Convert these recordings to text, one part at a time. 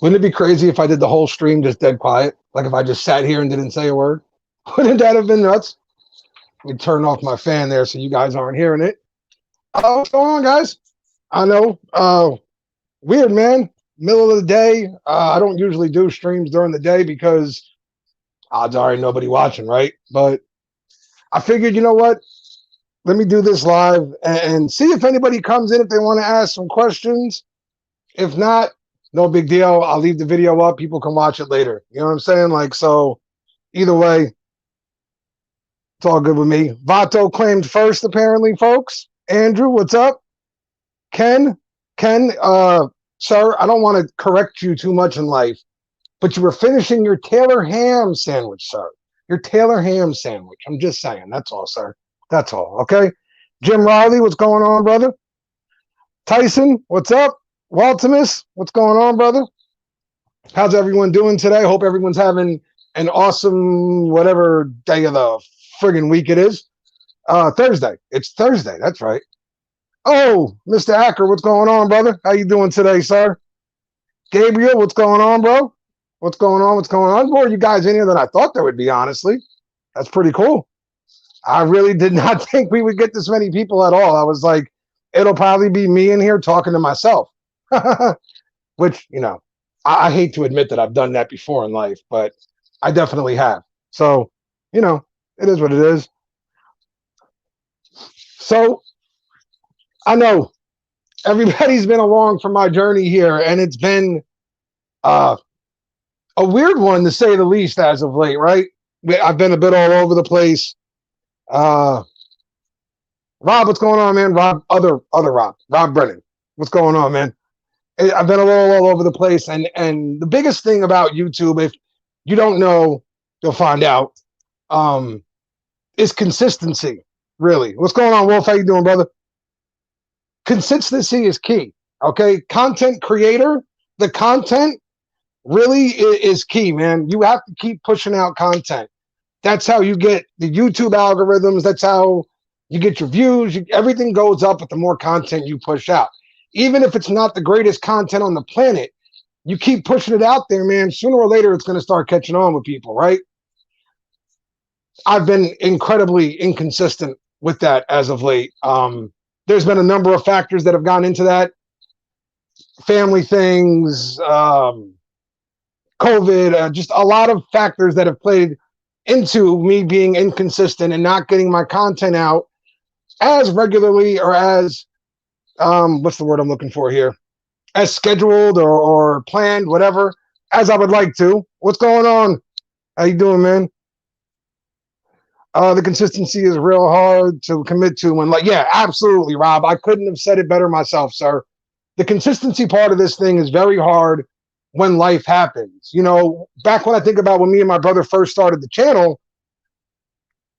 Wouldn't it be crazy if I did the whole stream just dead quiet? Like if I just sat here and didn't say a word? Wouldn't that have been nuts? Let me turn off my fan there so you guys aren't hearing it. What's going on, guys? I know. Weird, man. Middle of the day. I don't usually do streams during the day because odds are nobody watching, right? But I figured, you know what? Let me do this live and see if anybody comes in if they want to ask some questions. If not, no big deal. I'll leave the video up. People can watch it later. You know what I'm saying? Like, so either way, it's all good with me. Vato claimed first, apparently, folks. Andrew, what's up? Ken, sir, I don't want to correct you too much in life, but you were finishing your Taylor ham sandwich, sir. Your Taylor ham sandwich. I'm just saying. That's all, sir. That's all, okay? Jim Riley, what's going on, brother? Tyson, what's up? Waltimus, what's going on, brother? How's everyone doing today? Hope everyone's having an awesome whatever day of the friggin' week it is. Thursday. It's Thursday. That's right. Oh, Mr. Acker, what's going on, brother? How you doing today, sir? Gabriel, what's going on, bro? What's going on? What's going on? More you guys in here than I thought there would be, honestly. That's pretty cool. I really did not think we would get this many people at all. I was like, it'll probably be me in here talking to myself. Which, you know, I hate to admit that I've done that before in life, but I definitely have. So, you know, it is what it is. So, I know everybody's been along for my journey here, and it's been a weird one, to say the least, as of late, right? I've been a bit all over the place. Rob, what's going on, man? Rob, other Rob Brennan, what's going on, man? I've been all over the place, and the biggest thing about YouTube, if you don't know, you'll find out, is consistency. Really, what's going on, Wolf? How you doing, brother? Consistency is key. Okay, content creator, the content really is key, man. You have to keep pushing out content. That's how you get the YouTube algorithms. That's how you get your views. Everything goes up with the more content you push out. Even if it's not the greatest content on the planet, you keep pushing it out there, man. Sooner or later, it's going to start catching on with people, right? I've been incredibly inconsistent with that as of late. There's been a number of factors that have gone into that. Family things, COVID, just a lot of factors that have played into me being inconsistent and not getting my content out as regularly or as, what's the word I'm looking for here? As scheduled or planned, whatever, as I would like to. What's going on? How you doing, man? The consistency is real hard to commit to. And like, yeah, absolutely, Rob. I couldn't have said it better myself, sir. The consistency part of this thing is very hard when life happens. You know, back when I think about when me and my brother first started the channel,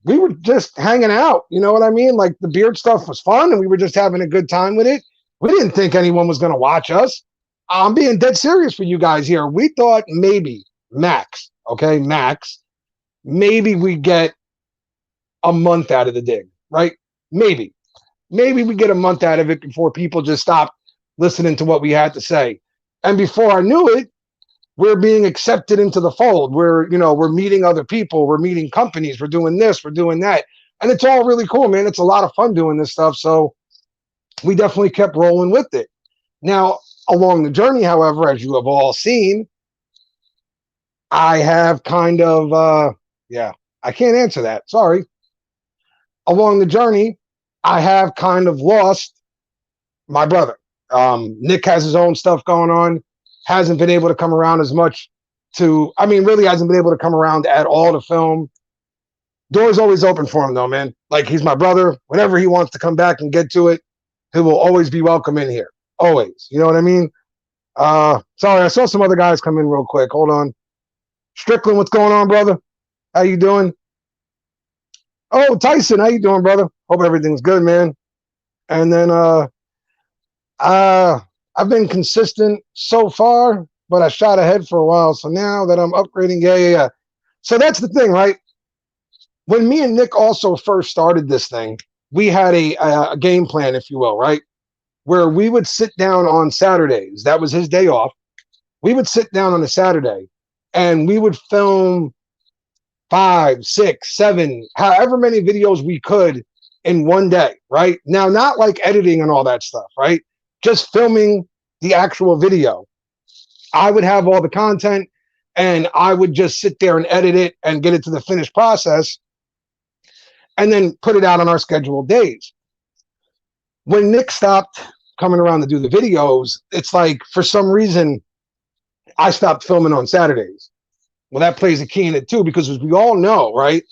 we were just hanging out. You know what I mean? Like the beard stuff was fun and we were just having a good time with it. We didn't think anyone was going to watch us. I'm being dead serious for you guys here. We thought maybe max, maybe we get a month out of the dig, right? Maybe we get a month out of it before people just stop listening to what we had to say. And before I knew it, we're being accepted into the fold. We're meeting other people. We're meeting companies. We're doing this. We're doing that. And it's all really cool, man. It's a lot of fun doing this stuff. So we definitely kept rolling with it. Now, along the journey, however, as you have all seen, I have kind of, I can't answer that. Sorry. Along the journey, I have kind of lost my brother. Nick has his own stuff going on, hasn't been able to come around as much really hasn't been able to come around at all to film. Door's always open for him though, man. Like he's my brother. Whenever he wants to come back and get to it, he will always be welcome in here. Always. You know what I mean? Sorry, I saw some other guys come in real quick. Hold on. Strickland, what's going on, brother? How you doing? Oh, Tyson, how you doing, brother? Hope everything's good, man. And then I've been consistent so far, but I shot ahead for a while. So now that I'm upgrading, yeah. So that's the thing, right? When me and Nick also first started this thing, we had a game plan, if you will, right? Where we would sit down on Saturdays. That was his day off. we would sit down on a Saturday and we would film 5, 6, 7, however many videos we could in one day, right? Now, not like editing and all that stuff, right? Just filming the actual video. I would have all the content and I would just sit there and edit it and get it to the finished process and then put it out on our scheduled days. When Nick stopped coming around to do the videos, it's like for some reason I stopped filming on Saturdays. Well, that plays a key in it too, because as we all know, right,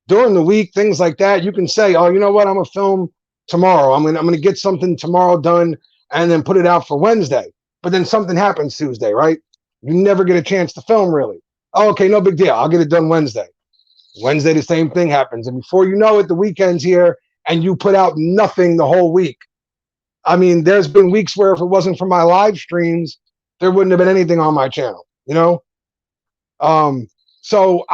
during the week, things like that, you can say, oh, you know what, I'm gonna film tomorrow. I'm gonna get something tomorrow done and then put it out for Wednesday. But then something happens Tuesday, right? You never get a chance to film really. Oh, okay, no big deal. I'll get it done Wednesday. Wednesday, the same thing happens. And before you know it, the weekend's here and you put out nothing the whole week. I mean, there's been weeks where if it wasn't for my live streams, there wouldn't have been anything on my channel, you know? So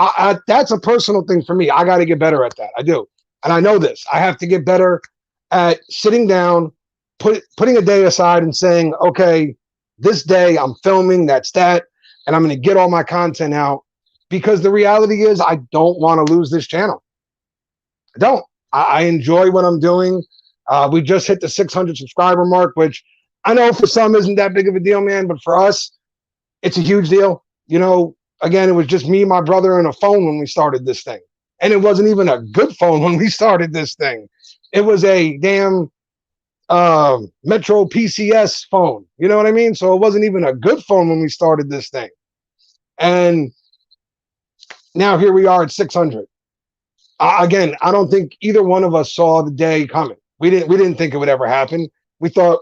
that's a personal thing for me. I got to get better at that. I do. And I know this. I have to get better at sitting down, putting a day aside and saying, okay, this day I'm filming, that's that, and I'm going to get all my content out, because the reality is I don't want to lose this channel. I don't. I enjoy what I'm doing. We just hit the 600 subscriber mark, which I know for some isn't that big of a deal, man, but for us, it's a huge deal. You know, again, it was just me, my brother, and a phone when we started this thing. And it wasn't even a good phone when we started this thing. It was a damn Metro PCS phone. You know what I mean? So it wasn't even a good phone when we started this thing. And now here we are at 600. Again, I don't think either one of us saw the day coming. We didn't think it would ever happen. We thought,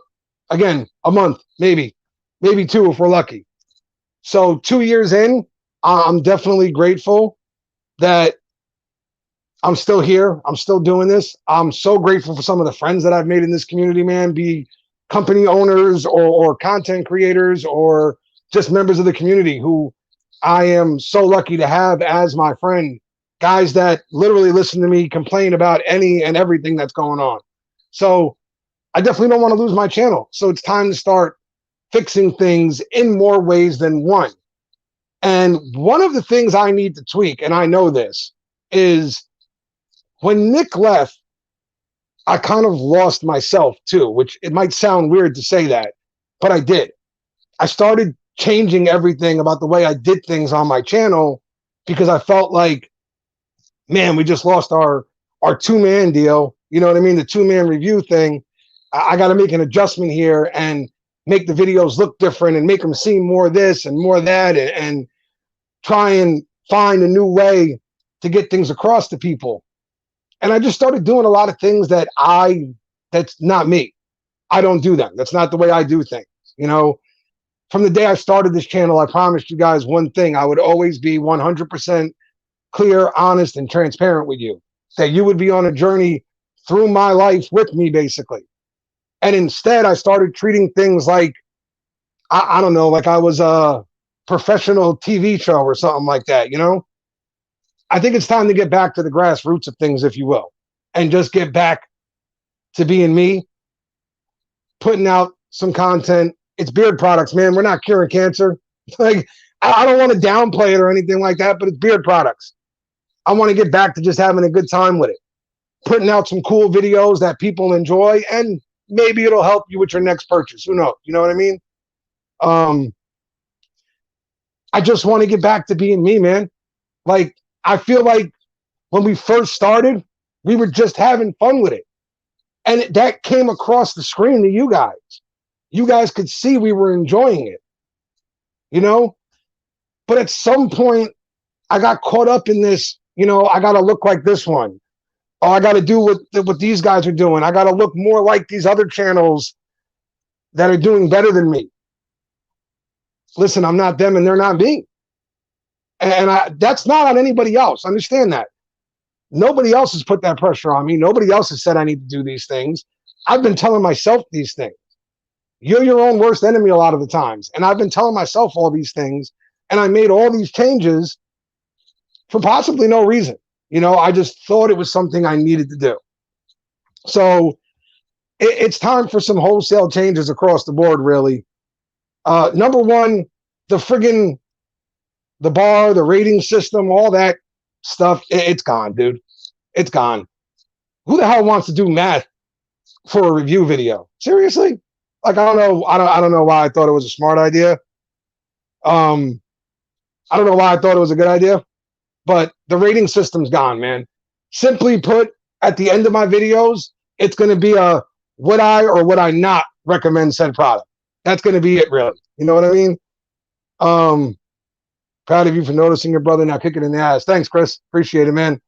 again, a month, maybe 2 if we're lucky. So 2 years in, I'm definitely grateful that I'm still here. I'm still doing this. I'm so grateful for some of the friends that I've made in this community, man, be company owners or content creators or just members of the community who I am so lucky to have as my friend, guys that literally listen to me complain about any and everything that's going on. So I definitely don't want to lose my channel. So it's time to start fixing things in more ways than one. And one of the things I need to tweak, and I know this, is when Nick left, I kind of lost myself too, which it might sound weird to say that, but I did. I started changing everything about the way I did things on my channel because I felt like, man, we just lost our 2-man deal. You know what I mean? The 2-man review thing. I got to make an adjustment here and make the videos look different and make them seem more this and more that and try and find a new way to get things across to people. And I just started doing a lot of things that's not me. I don't do them. That's not the way I do things. You know, from the day I started this channel, I promised you guys one thing. I would always be 100% clear, honest, and transparent with you. That you would be on a journey through my life with me, basically. And instead, I started treating things like, I don't know, like I was a professional TV show or something like that, you know? I think it's time to get back to the grassroots of things, if you will, and just get back to being me, putting out some content. It's beard products, man. We're not curing cancer. Like, I don't want to downplay it or anything like that, but it's beard products. I want to get back to just having a good time with it, putting out some cool videos that people enjoy, and maybe it'll help you with your next purchase. Who knows? You know what I mean? I just want to get back to being me, man. Like, I feel like when we first started, we were just having fun with it. And that came across the screen to you guys. You guys could see we were enjoying it, you know? But at some point, I got caught up in this, you know, I got to look like this one. Oh, I got to do what these guys are doing. I got to look more like these other channels that are doing better than me. Listen, I'm not them and they're not me. And that's not on anybody else. Understand that. Nobody else has put that pressure on me. Nobody else has said I need to do these things. I've been telling myself these things. You're your own worst enemy a lot of the times. And I've been telling myself all these things. And I made all these changes for possibly no reason. You know, I just thought it was something I needed to do. So it's time for some wholesale changes across the board, really. Number one, the friggin' the bar, the rating system, all that stuff, it's gone, dude. It's gone. Who the hell wants to do math for a review video? Seriously? Like, I don't know. I don't know why I thought it was a smart idea. I don't know why I thought it was a good idea, but the rating system's gone, man. Simply put, at the end of my videos, it's going to be a would I or would I not recommend said product. That's going to be it, really. You know what I mean? Proud of you for noticing your brother now kicking in the ass. Thanks, Chris. Appreciate it, man.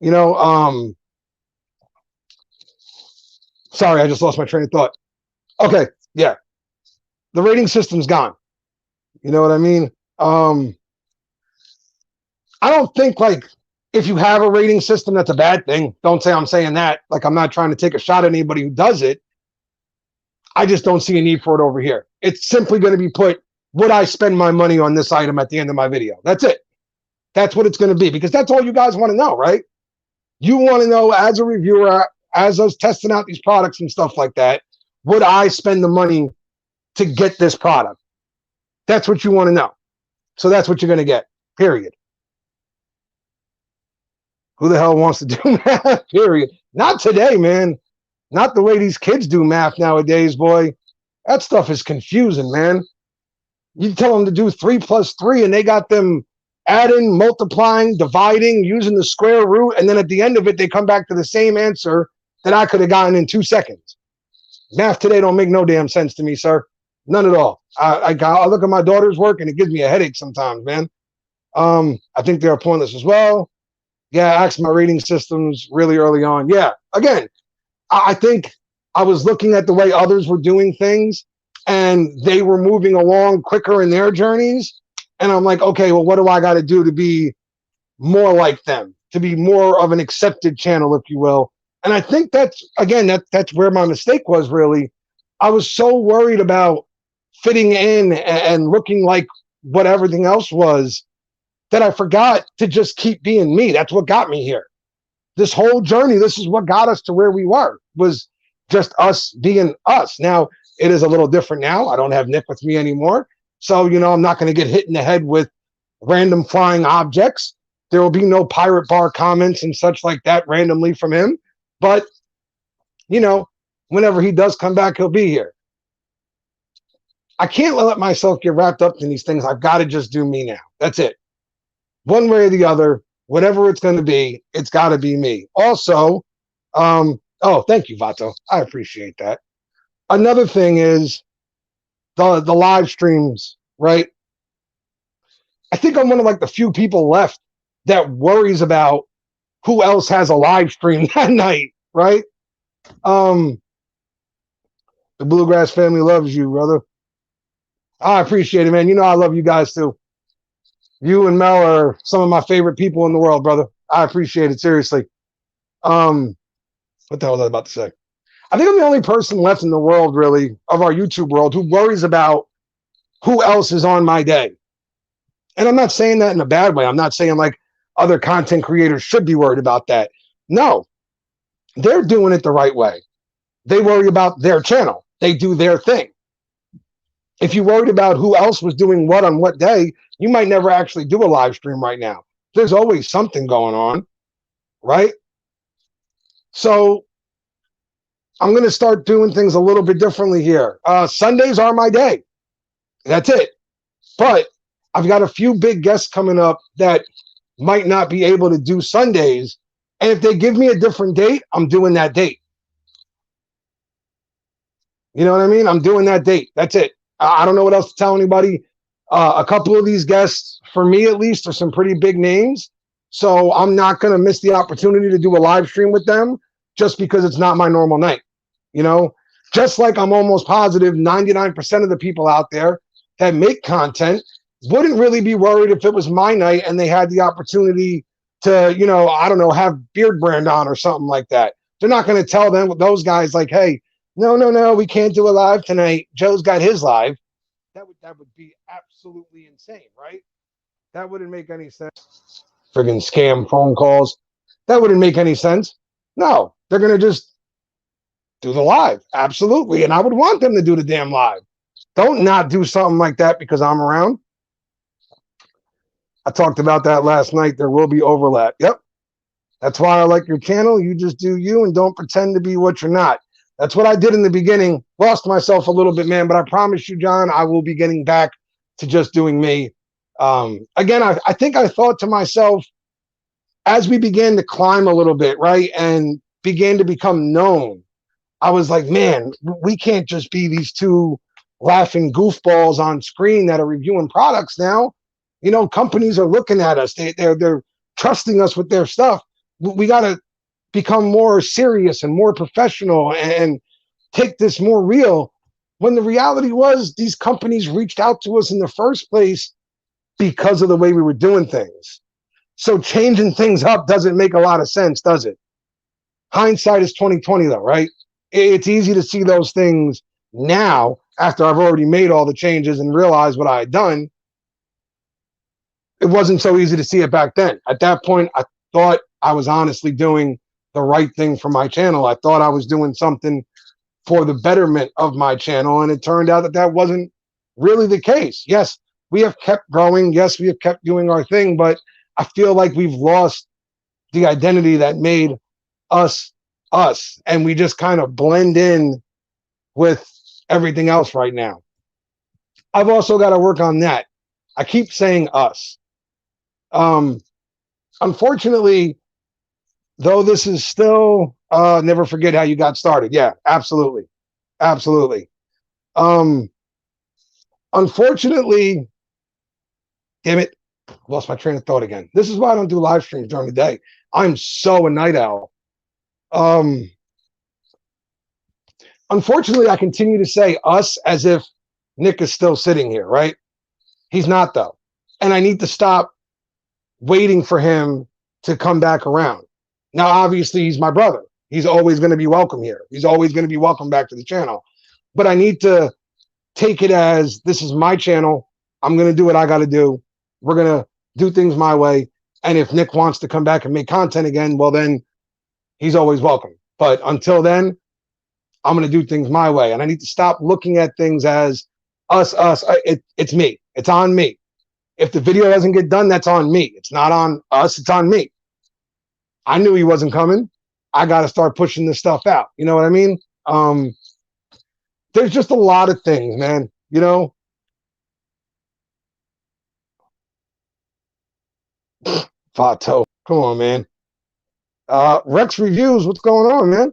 You know, sorry, I just lost my train of thought. Okay, yeah. The rating system's gone. You know what I mean? I don't think, like, if you have a rating system, that's a bad thing. Don't say I'm saying that. Like, I'm not trying to take a shot at anybody who does it. I just don't see a need for it over here. It's simply going to be put, would I spend my money on this item at the end of my video? That's it. That's what it's going to be, because that's all you guys want to know, right? You want to know, as a reviewer, as us testing out these products and stuff like that, would I spend the money to get this product? That's what you want to know. So that's what you're going to get, period. Who the hell wants to do math, period? Not today, man. Not the way these kids do math nowadays, boy. That stuff is confusing, man. You tell them to do 3 plus 3, and they got them adding, multiplying, dividing, using the square root, and then at the end of it, they come back to the same answer that I could have gotten in 2 seconds. Math today don't make no damn sense to me, sir. None at all. I look at my daughter's work, and it gives me a headache sometimes, man. I think they're pointless as well. Yeah, I asked my rating systems really early on. Yeah, again, I think I was looking at the way others were doing things, and they were moving along quicker in their journeys. And I'm like, okay, well, what do I got to do to be more like them, to be more of an accepted channel, if you will? And I think that's, again, that's where my mistake was, really. I was so worried about fitting in and looking like what everything else was that I forgot to just keep being me. That's what got me here. This whole journey, this is what got us to where we were, was just us being us. Now, it is a little different now. I don't have Nick with me anymore. So, you know, I'm not going to get hit in the head with random flying objects. There will be no pirate bar comments and such like that randomly from him. But, you know, whenever he does come back, he'll be here. I can't let myself get wrapped up in these things. I've got to just do me now. That's it. One way or the other, whatever it's going to be, it's got to be me. Also, oh, thank you, Vato. I appreciate that. Another thing is the live streams, right? I think I'm one of like the few people left that worries about who else has a live stream that night, right? The Bluegrass family loves you, brother. I appreciate it, man. You know I love you guys too. You and Mel are some of my favorite people in the world, brother. I appreciate it, seriously. What the hell was I about to say? I think I'm the only person left in the world, really, of our YouTube world, who worries about who else is on my day. And I'm not saying that in a bad way. I'm not saying like other content creators should be worried about that. No, they're doing it the right way. They worry about their channel. They do their thing. If you worried about who else was doing what on what day, you might never actually do a live stream right now. There's always something going on, right? So I'm going to start doing things a little bit differently here. Sundays are my day. That's it. But I've got a few big guests coming up that might not be able to do Sundays. And if they give me a different date, I'm doing that date. You know what I mean? I'm doing that date. That's it. I don't know what else to tell anybody. A couple of these guests, for me at least, are some pretty big names. So I'm not going to miss the opportunity to do a live stream with them just because it's not my normal night. You know, just like I'm almost positive 99% of the people out there that make content wouldn't really be worried if it was my night and they had the opportunity to, you know, I don't know, have Beard Brand on or something like that. They're not going to tell them, those guys, like, hey, no, we can't do a live tonight. Joe's got his live. That would be absolutely insane, right? That wouldn't make any sense. Friggin' scam phone calls. That wouldn't make any sense. No, they're going to just do the live. Absolutely. And I would want them to do the damn live. Don't not do something like that because I'm around. I talked about that last night. There will be overlap. Yep. That's why I like your channel. You just do you and don't pretend to be what you're not. That's what I did in the beginning. Lost myself a little bit, man. But I promise you, John, I will be getting back to just doing me. Again, I think I thought to myself, as we began to climb a little bit, right, and began to become known, I was like, man, we can't just be these two laughing goofballs on screen that are reviewing products now. You know, companies are looking at us. They're trusting us with their stuff. We got to become more serious and more professional and take this more real. When the reality was, these companies reached out to us in the first place because of the way we were doing things. So changing things up doesn't make a lot of sense, does it? Hindsight is 2020, though, right? It's easy to see those things now after I've already made all the changes and realized what I had done. It wasn't so easy to see it back then. At that point, I thought I was honestly doing the right thing for my channel. I thought I was doing something for the betterment of my channel, and it turned out that that wasn't really the case. Yes, we have kept growing. Yes, we have kept doing our thing, but I feel like we've lost the identity that made us us, and we just kind of blend in with everything else right now. I've also got to work on that. I keep saying us. Unfortunately, though, this is still never forget how you got started. Yeah, absolutely. Absolutely. Unfortunately, damn it, lost my train of thought again. This is why I don't do live streams during the day. I'm so a night owl. Unfortunately, I continue to say us as if Nick is still sitting here, right? He's not, though. And I need to stop waiting for him to come back around. Now, obviously, he's my brother. He's always going to be welcome here. He's always going to be welcome back to the channel. But I need to take it as this is my channel. I'm going to do what I got to do. We're going to do things my way. And if Nick wants to come back and make content again, well, then he's always welcome. But until then, I'm going to do things my way. And I need to stop looking at things as us. It's me. It's on me. If the video doesn't get done, that's on me. It's not on us. It's on me. I knew he wasn't coming. I got to start pushing this stuff out. You know what I mean? There's just a lot of things, man. You know? Vato. Come on, man. Rex Reviews, what's going on, man?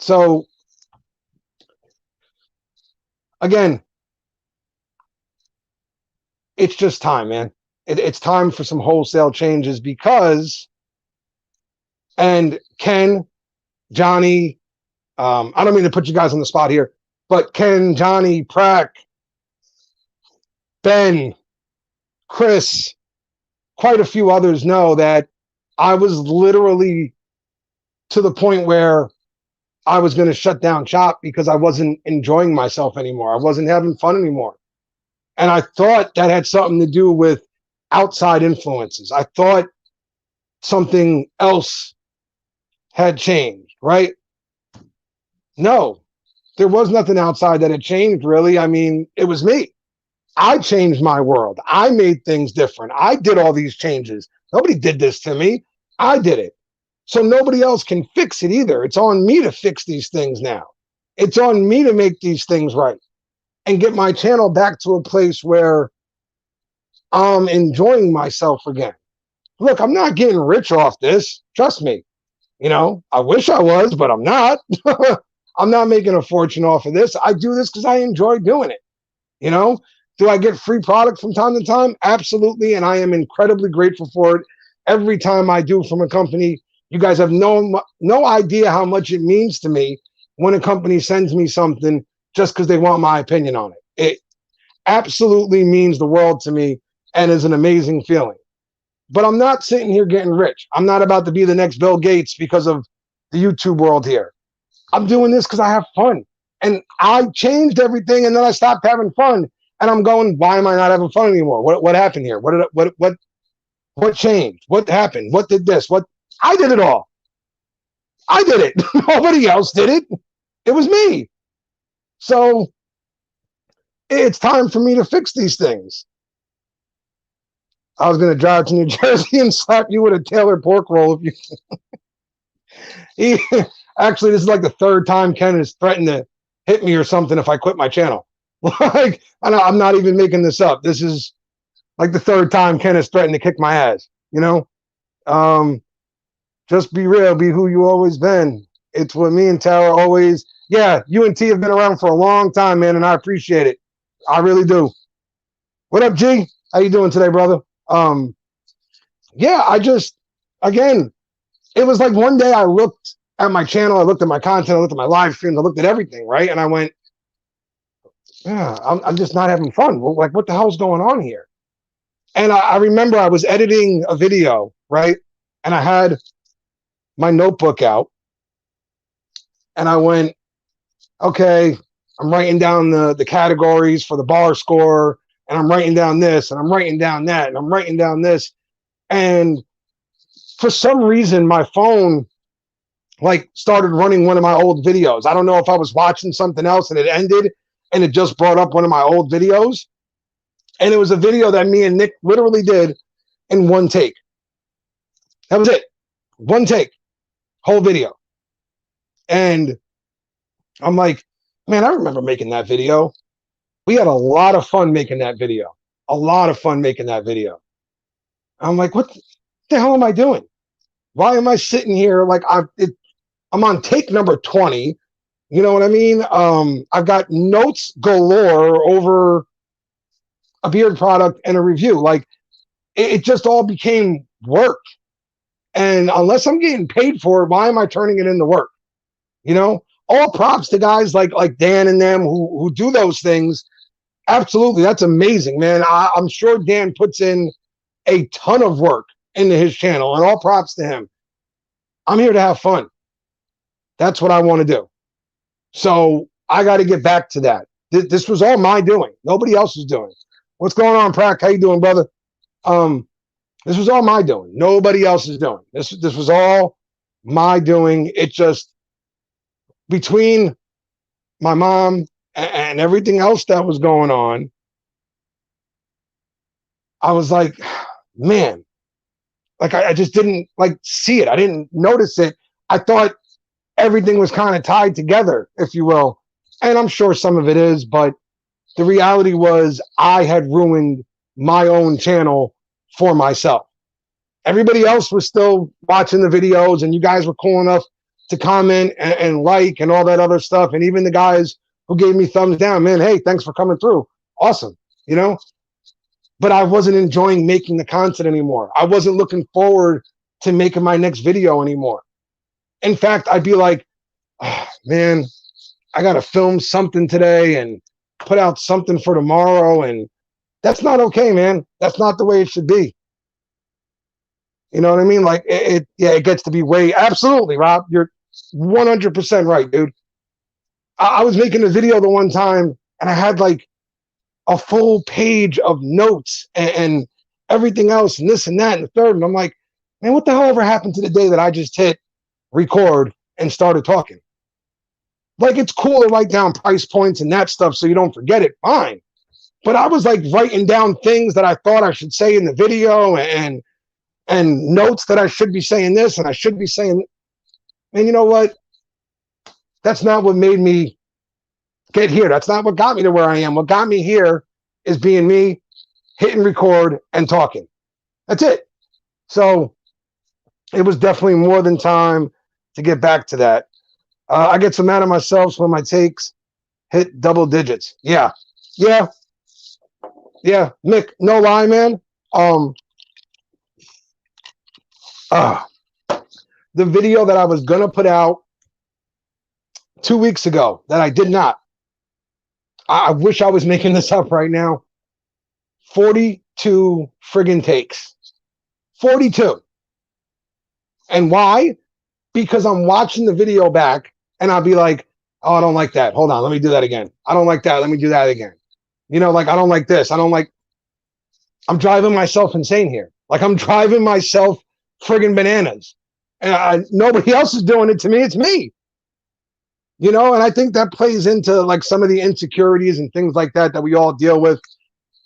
So, again, it's just time, man. It's time for some wholesale changes because, and Ken, Johnny, I don't mean to put you guys on the spot here, but Ken, Johnny, Prack, Ben, Chris, quite a few others know that I was literally to the point where I was going to shut down shop because I wasn't enjoying myself anymore. I wasn't having fun anymore. And I thought that had something to do with outside influences. I thought something else had changed, right? No, there was nothing outside that had changed, really. I mean, it was me. I changed my world. I made things different. I did all these changes. Nobody did this to me. I did it. So nobody else can fix it either. It's on me to fix these things now. It's on me to make these things right and get my channel back to a place where I'm enjoying myself again. Look, I'm not getting rich off this. Trust me. You know, I wish I was, but I'm not. I'm not making a fortune off of this. I do this because I enjoy doing it. You know, do I get free product from time to time? Absolutely. And I am incredibly grateful for it. Every time I do from a company, you guys have no idea how much it means to me when a company sends me something just because they want my opinion on it. It absolutely means the world to me and is an amazing feeling. But I'm not sitting here getting rich. I'm not about to be the next Bill Gates because of the YouTube world here. I'm doing this because I have fun. And I changed everything and then I stopped having fun. And I'm going, why am I not having fun anymore? What happened here? What changed? What happened? What did this? I did it all. I did it. Nobody else did it. It was me. So it's time for me to fix these things. I was going to drive to New Jersey and slap you with a tailored pork roll if you. Actually, this is like the third time Ken has threatened to hit me or something if I quit my channel. Like, I'm not even making this up. This is like the third time Ken has threatened to kick my ass. You know, just be real, be who you always been. It's what me and Tara always. Yeah, you and T have been around for a long time, man, and I appreciate it. I really do. What up, G? How you doing today, brother? Yeah, I just, again, it was like one day I looked at my channel, I looked at my content, I looked at my live streams, I looked at everything, right? And I went, yeah, I'm just not having fun. Well, like, what the hell's going on here? And I remember I was editing a video, right? And I had my notebook out, and I went, okay, I'm writing down the categories for the bar score, and I'm writing down this, and I'm writing down that, and I'm writing down this. And for some reason, my phone like started running one of my old videos. I don't know if I was watching something else and it ended and it just brought up one of my old videos. And it was a video that me and Nick literally did in one take. That was it. One take, whole video. And I'm like, man, I remember making that video. We had a lot of fun making that video. A lot of fun making that video. I'm like, what the hell am I doing? Why am I sitting here like I'm on take number 20? You know what I mean? I've got notes galore over a beard product and a review. Like it just all became work. And unless I'm getting paid for it, why am I turning it into work? You know, all props to guys like Dan and them who do those things. Absolutely, that's amazing, man. I'm sure Dan puts in a ton of work into his channel, and all props to him. I'm here to have fun. That's what I want to do. So I got to get back to that. This was all my doing. Nobody else is doing. What's going on, Prack? How you doing, brother? This was all my doing. Nobody else is doing. This was all my doing. It just, between my mom and everything else that was going on, I was like, man, like I just didn't like see it. I didn't notice it. I thought everything was kind of tied together, if you will. And I'm sure some of it is, but the reality was I had ruined my own channel for myself. Everybody else was still watching the videos, and you guys were cool enough to comment and like and all that other stuff. And even the guys who gave me thumbs down, man, hey, thanks for coming through. Awesome, you know? But I wasn't enjoying making the content anymore. I wasn't looking forward to making my next video anymore. In fact, I'd be like, oh, man, I got to film something today and put out something for tomorrow. And that's not okay, man. That's not the way it should be. You know what I mean? Like it gets to be way. Absolutely, Rob. You're 100% right, dude. I was making a video the one time and I had like a full page of notes and everything else and this and that and the third. And I'm like, man, what the hell ever happened to the day that I just hit record and started talking? Like, it's cool to write down price points and that stuff so you don't forget it. Fine. But I was like writing down things that I thought I should say in the video and notes that I should be saying this and I should be saying. And you know what? That's not what made me get here. That's not what got me to where I am. What got me here is being me, hitting record and talking. That's it. So it was definitely more than time to get back to that. I get so mad at myself when my takes hit double digits. Yeah. Nick, no lie, man. The video that I was going to put out 2 weeks ago that I did not. I wish I was making this up right now. 42 friggin' takes. 42. And why? Because I'm watching the video back and I'll be like, oh, I don't like that. Hold on, let me do that again. I don't like that. Let me do that again. You know, like, I don't like this. I'm driving myself insane here. Like, I'm driving myself friggin' bananas. And nobody else is doing it to me. It's me. And I think that plays into like some of the insecurities and things like that we all deal with.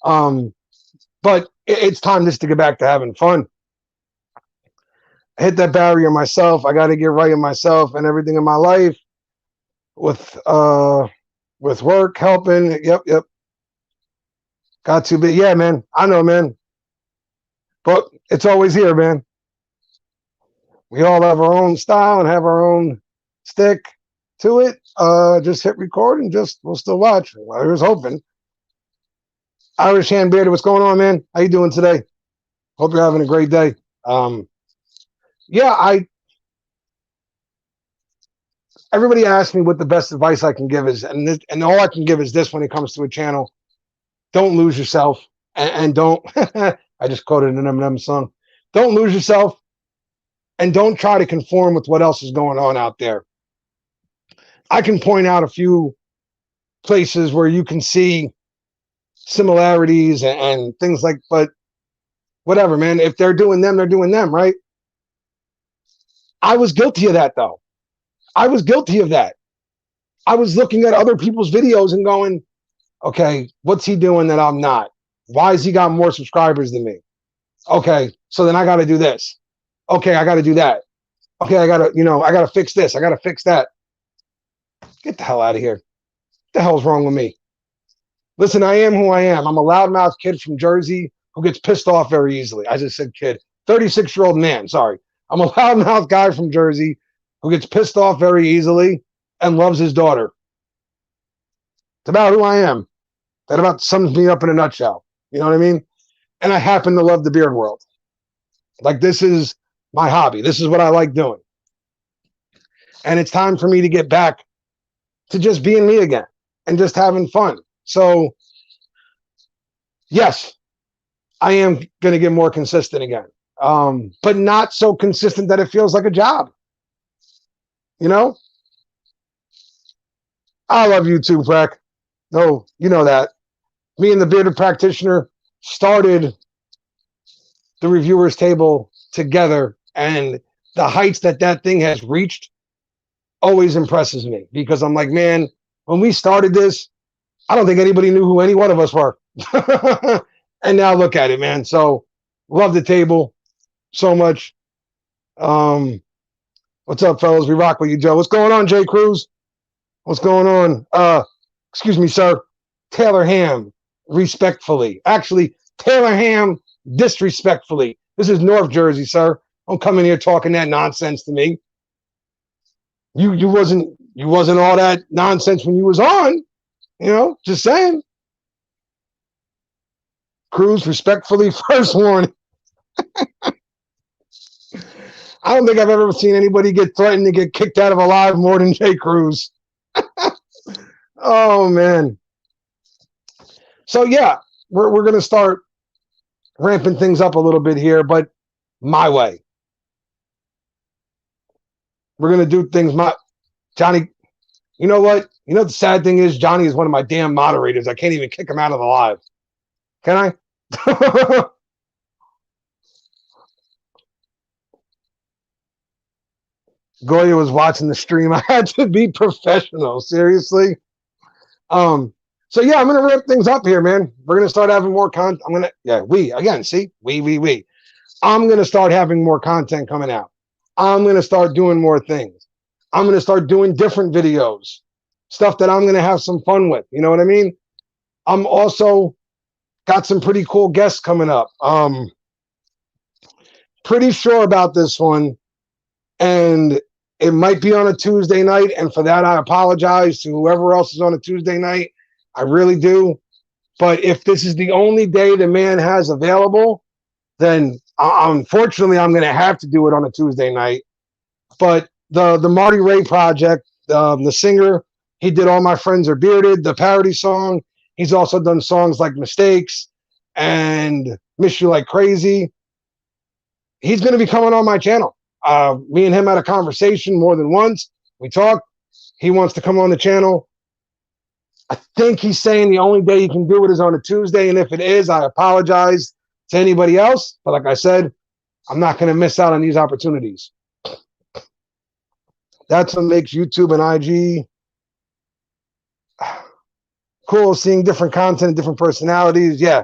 But it's time just to get back to having fun. I hit that barrier myself. I got to get right in myself and everything in my life with work, helping. Yep. Got to be. Yeah, man. I know, man. But it's always here, man. We all have our own style and have our own stick to it. Just hit record and we'll still watch. I was hoping. Irish Hand Bearded, what's going on, man? How you doing today? Hope you're having a great day. Everybody asks me what the best advice I can give is, and all I can give is this when it comes to a channel. Don't lose yourself, and don't, I just quoted an Eminem song. Don't lose yourself, and don't try to conform with what else is going on out there. I can point out a few places where you can see similarities and things like, but whatever, man. If they're doing them, they're doing them, right? I was guilty of that, though. I was guilty of that. I was looking at other people's videos and going, okay, what's he doing that I'm not? Why has he got more subscribers than me? Okay, so then I got to do this. Okay, I got to do that. Okay, I got to fix this. I got to fix that. Get the hell out of here. What the hell's wrong with me? Listen, I am who I am. I'm a loudmouth kid from Jersey who gets pissed off very easily. I just said kid. 36-year-old man, sorry. I'm a loudmouth guy from Jersey who gets pissed off very easily and loves his daughter. It's about who I am. That about sums me up in a nutshell. You know what I mean? And I happen to love the beard world. Like, this is my hobby. This is what I like doing. And it's time for me to get back to just being me again and just having fun. So, yes, I am going to get more consistent again. But not so consistent that it feels like a job. I love you too, Prac. No, you know that. Me and the Bearded Practitioner started the Reviewers Table together, and the heights that thing has reached always impresses me, because I'm like, man, when we started this, I don't think anybody knew who any one of us were. And now look at it, man. So love the table so much. What's up, fellas? We rock with you, Joe. What's going on, Jay Cruz? What's going on? Excuse me, sir. Taylor Ham, respectfully. Actually, Taylor Ham, disrespectfully. This is North Jersey, sir. Don't come in here talking that nonsense to me. You wasn't all that nonsense when you was on. Just saying. Cruz, respectfully, first warning. I don't think I've ever seen anybody get threatened to get kicked out of a live more than Jay Cruz. Oh, man. So, yeah, we're going to start ramping things up a little bit here, but my way. We're going to do things Johnny, you know what? You know the sad thing is Johnny is one of my damn moderators. I can't even kick him out of the live. Can I? Goya was watching the stream. I had to be professional. Seriously. So yeah, I'm gonna ramp things up here, man. We're gonna start having more content. We. I'm gonna start having more content coming out. I'm gonna start doing more things. I'm gonna start doing different videos, stuff that I'm gonna have some fun with. You know what I mean? I'm also got some pretty cool guests coming up. Pretty sure about this one, and it might be on a Tuesday night, and for that I apologize to whoever else is on a Tuesday night. I really do. But if this is the only day the man has available, then unfortunately I'm going to have to do it on a Tuesday night. But the Marty Ray project, the singer, he did All My Friends Are Bearded, the parody song. He's also done songs like Mistakes and Miss You Like Crazy. He's going to be coming on my channel. Me and him had a conversation more than once. We talked. He wants to come on the channel. I think he's saying the only day you can do it is on a Tuesday, and if it is, I apologize to anybody else. But like I said, I'm not going to miss out on these opportunities. That's what makes YouTube and IG cool, seeing different content, different personalities. Yeah.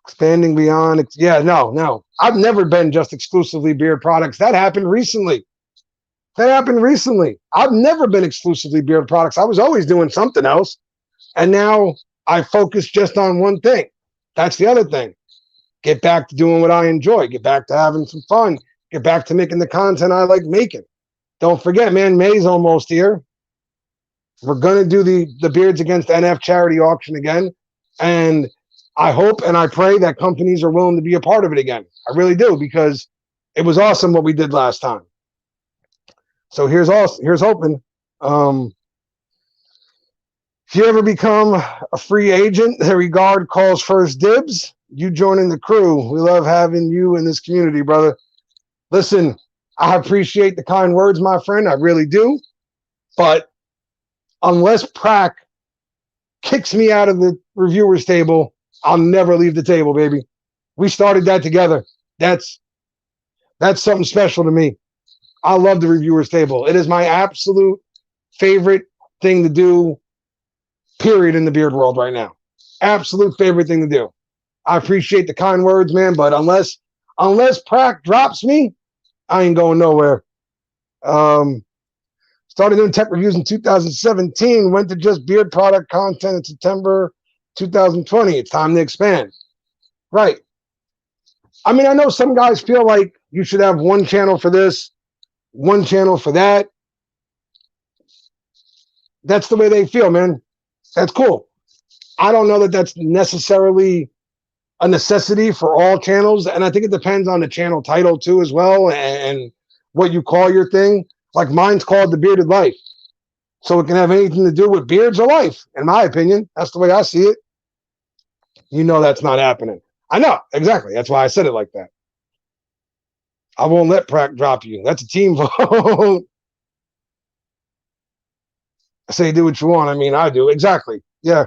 Expanding beyond. Yeah, no. I've never been just exclusively beard products. That happened recently. I've never been exclusively beard products. I was always doing something else. And now I focus just on one thing. That's the other thing. Get back to doing what I enjoy. Get back to having some fun. Get back to making the content I like making. Don't forget, man, May's almost here. We're going to do the Beards Against NF charity auction again. And I hope and I pray that companies are willing to be a part of it again. I really do, because it was awesome what we did last time. So here's hoping. If you ever become a free agent, the regard calls first dibs. You joining the crew. We love having you in this community, brother. Listen, I appreciate the kind words, my friend. I really do. But unless Prac kicks me out of the reviewers table, I'll never leave the table, baby. We started that together. That's something special to me. I love the reviewers table. It is my absolute favorite thing to do, period, in the beard world right now. Absolute favorite thing to do. I appreciate the kind words, man, but unless Prac drops me, I ain't going nowhere. Started doing tech reviews in 2017, went to just beard product content in September 2020. It's time to expand. Right. I mean, I know some guys feel like you should have one channel for this, one channel for that. That's the way they feel, man. That's cool. I don't know that that's necessarily a necessity for all channels, and I think it depends on the channel title too as well, and what you call your thing. Like mine's called The Bearded Life, so it can have anything to do with beards or life, in my opinion. That's the way I see it. You know that's not happening. I know, exactly. That's why I said it like that. I won't let Prac drop you. That's a team vote. I say do what you want. I mean, I do. Exactly. Yeah.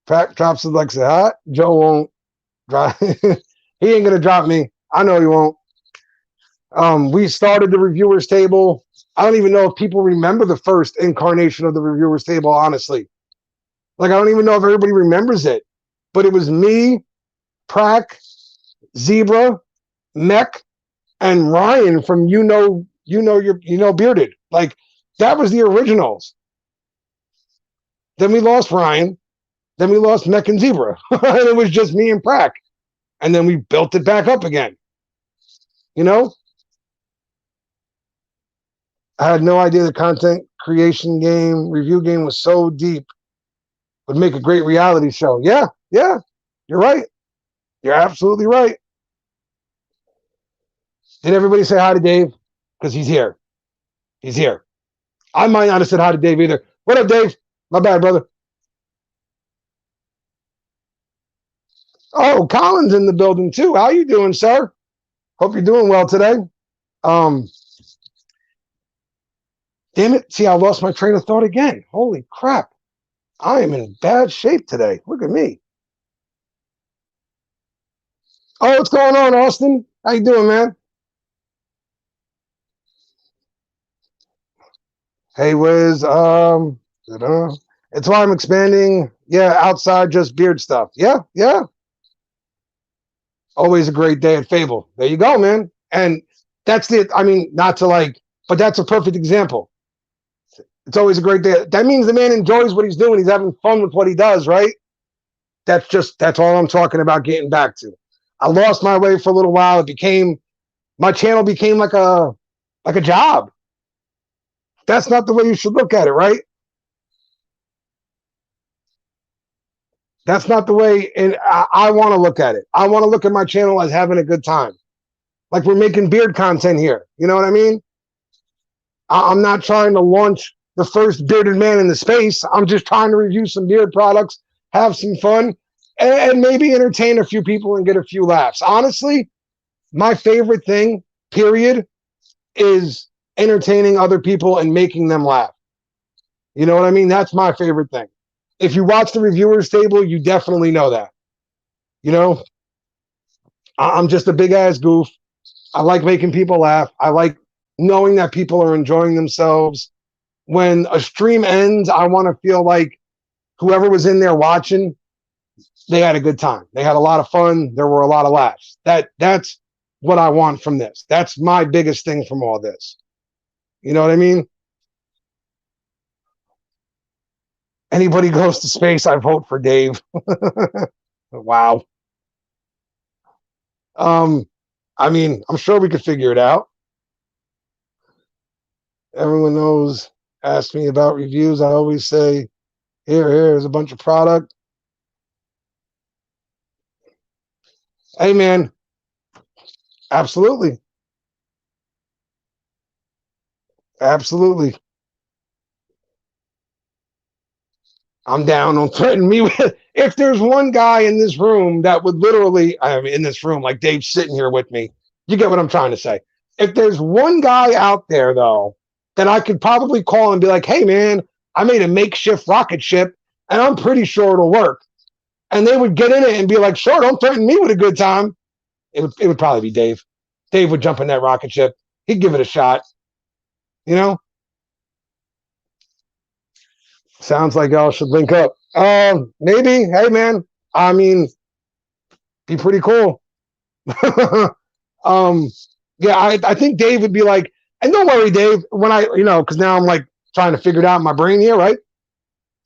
Prac drops it like that. Joe won't drop. He ain't going to drop me. I know he won't. We started the reviewers table. I don't even know if people remember the first incarnation of the reviewers table, honestly. Like, I don't even know if everybody remembers it. But it was me, Prac, Zebra, Mech, and Ryan from Bearded. Like, that was the originals. Then we lost Ryan. Then we lost Mech and Zebra. And it was just me and Prac. And then we built it back up again. You know? I had no idea the content creation game, review game was so deep. Would make a great reality show. Yeah. You're right. You're absolutely right. Did everybody say hi to Dave? Because he's here. He's here. I might not have said hi to Dave either. What up, Dave? My bad, brother. Oh, Colin's in the building too. How you doing, sir? Hope you're doing well today. Damn it. See, I lost my train of thought again. Holy crap. I am in bad shape today. Look at me. Oh, what's going on, Austin? How you doing, man? Hey, Wiz. It's why I'm expanding. Yeah, outside just beard stuff. Yeah. Always a great day at Fable. There you go, man. And that's not to like, but that's a perfect example. It's always a great day. That means the man enjoys what he's doing. He's having fun with what he does, right? That's all I'm talking about getting back to. I lost my way for a little while. My channel became like a job. That's not the way you should look at it, right? That's not the way, and I want to look at it. I want to look at my channel as having a good time. Like we're making beard content here. You know what I mean? I'm not trying to launch the first bearded man in the space. I'm just trying to review some beard products, have some fun, and maybe entertain a few people and get a few laughs. Honestly, my favorite thing, period, is entertaining other people and making them laugh. You know what I mean? That's my favorite thing. If you watch the reviewers table, you definitely know that. You know? I'm just a big ass goof. I like making people laugh. I like knowing that people are enjoying themselves. When a stream ends, I want to feel like whoever was in there watching, they had a good time. They had a lot of fun. There were a lot of laughs. That's what I want from this. That's my biggest thing from all this. You know what I mean? Anybody goes to space, I vote for Dave. Wow. Um, I mean, I'm sure we could figure it out. Everyone knows. Ask me about reviews. I always say, here's a bunch of product. Hey, man. Absolutely. Absolutely. I'm down. Don't threaten me with. If there's one guy in this room that would literally, I mean, in this room, like Dave's sitting here with me, you get what I'm trying to say. If there's one guy out there, though, that I could probably call and be like, hey, man, I made a makeshift rocket ship and I'm pretty sure it'll work. And they would get in it and be like, sure, don't threaten me with a good time. It would probably be Dave. Dave would jump in that rocket ship. He'd give it a shot. You know? Sounds like y'all should link up. Maybe. Hey, man. I mean, be pretty cool. um, yeah, I think Dave would be like, and don't worry, Dave, when because now I'm like trying to figure it out in my brain here, right?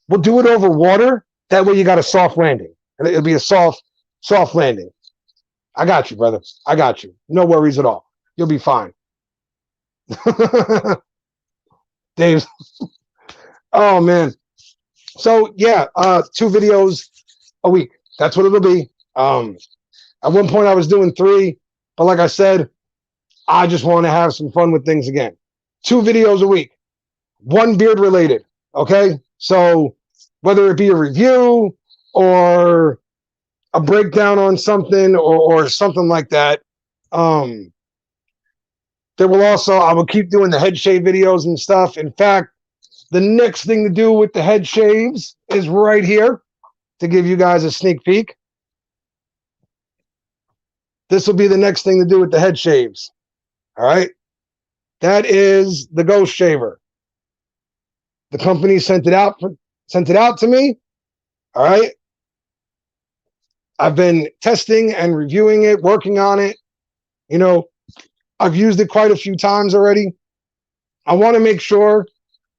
We'll do it over water. That way you got a soft landing. And it'll be a soft landing. I got you, brother. I got you. No worries at all. You'll be fine. Dave. Oh, man. So, yeah, 2 videos a week. That's what it'll be. At one point, I was doing 3. But like I said, I just want to have some fun with things again. 2 videos a week. 1 beard related. Okay? So whether it be a review or a breakdown on something or something like that. There will also, I will keep doing the head shave videos and stuff. In fact, the next thing to do with the head shaves is right here to give you guys a sneak peek. This will be the next thing to do with the head shaves. All right. That is the Ghost Shaver. The company sent it out to me. All right. I've been testing and reviewing it, working on it. You know, I've used it quite a few times already. I want to make sure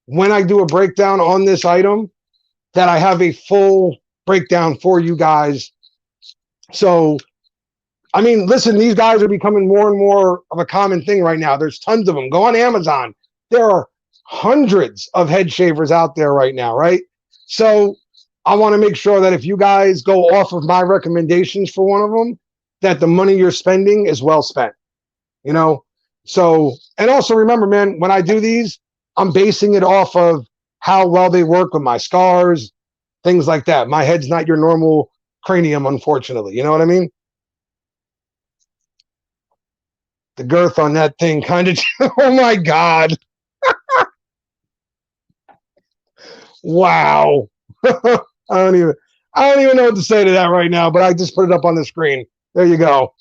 when I do a breakdown on this item that I have a full breakdown for you guys. So, I mean, listen, these guys are becoming more and more of a common thing right now. There's tons of them. Go on Amazon. There are hundreds of head shavers out there right now, right? So I want to make sure that if you guys go off of my recommendations for one of them, that the money you're spending is well spent, you know? So, and also remember, man, when I do these, I'm basing it off of how well they work with my scars, things like that. My head's not your normal cranium, unfortunately. You know what I mean? The girth on that thing kind of, oh my God. Wow. I don't even know what to say to that right now, but I just put it up on the screen. There you go.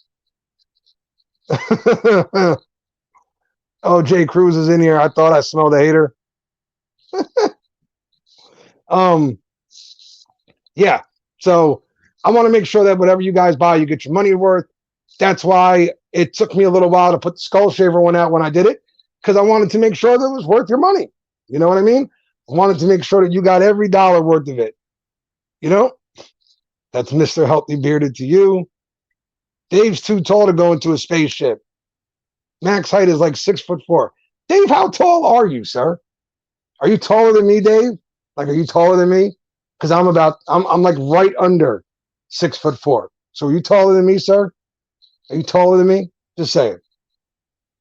Oh, Jay Cruz is in here. I thought I smelled a hater. Yeah. So I want to make sure that whatever you guys buy, you get your money worth. That's why it took me a little while to put the Skull Shaver one out when I did it, because I wanted to make sure that it was worth your money. You know what I mean? I wanted to make sure that you got every dollar worth of it. You know? That's Mr. Healthy Bearded to you. Dave's too tall to go into a spaceship. Max height is like 6'4". Dave, how tall are you, sir? Are you taller than me, Dave? Like, are you taller than me? Because I'm like right under 6'4". So are you taller than me, sir? Are you taller than me? Just say it.